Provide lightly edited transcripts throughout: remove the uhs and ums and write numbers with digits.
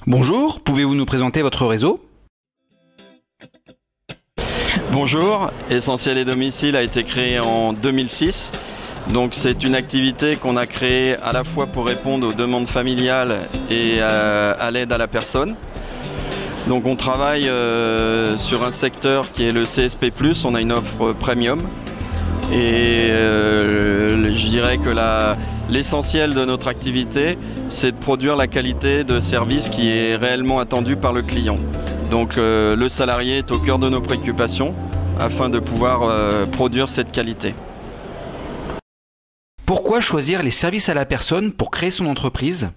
Bonjour, pouvez-vous nous présenter votre réseau? Bonjour, Essentiel et Domicile a été créé en 2006. Donc c'est une activité qu'on a créée à la fois pour répondre aux demandes familiales et à l'aide à la personne. Donc on travaille sur un secteur qui est le CSP+, on a une offre premium. Et je dirais que l'essentiel de notre activité, c'est de produire la qualité de service qui est réellement attendue par le client. Donc le salarié est au cœur de nos préoccupations afin de pouvoir produire cette qualité. Pourquoi choisir les services à la personne pour créer son entreprise?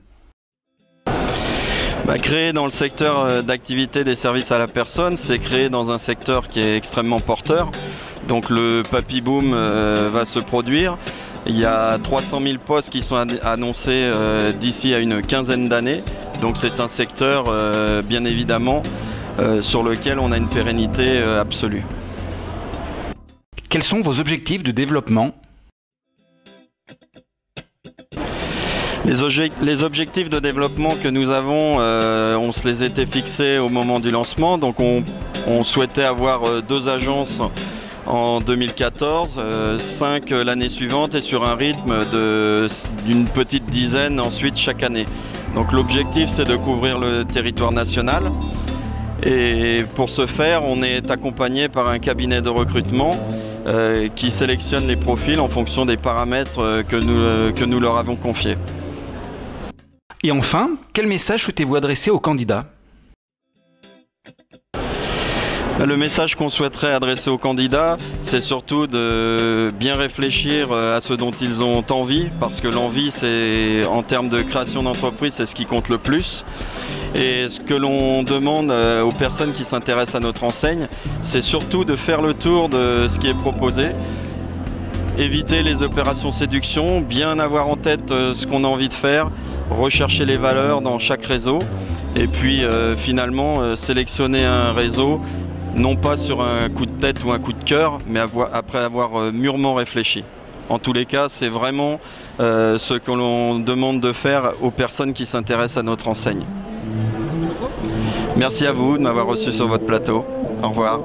Créer dans le secteur d'activité des services à la personne, c'est créer dans un secteur qui est extrêmement porteur. Donc le papy boom va se produire. Il y a 300 000 postes qui sont annoncés d'ici à une quinzaine d'années. Donc c'est un secteur bien évidemment sur lequel on a une pérennité absolue. Quels sont vos objectifs de développement? Les objectifs de développement que nous avons, on se les était fixés au moment du lancement. Donc on souhaitait avoir 2 agences en 2014, 5 l'année suivante et sur un rythme d'une petite dizaine ensuite chaque année. Donc l'objectif, c'est de couvrir le territoire national. Et pour ce faire, on est accompagné par un cabinet de recrutement qui sélectionne les profils en fonction des paramètres que nous leur avons confiés. Et enfin, quel message souhaitez-vous adresser aux candidats? Le message qu'on souhaiterait adresser aux candidats, c'est surtout de bien réfléchir à ce dont ils ont envie, parce que l'envie, c'est en termes de création d'entreprise, c'est ce qui compte le plus. Et ce que l'on demande aux personnes qui s'intéressent à notre enseigne, c'est surtout de faire le tour de ce qui est proposé, éviter les opérations séduction, bien avoir en tête ce qu'on a envie de faire, rechercher les valeurs dans chaque réseau, et puis finalement sélectionner un réseau non pas sur un coup de tête ou un coup de cœur, mais après avoir mûrement réfléchi. En tous les cas, c'est vraiment ce que l'on demande de faire aux personnes qui s'intéressent à notre enseigne. Merci beaucoup. Merci à vous de m'avoir reçu sur votre plateau. Au revoir.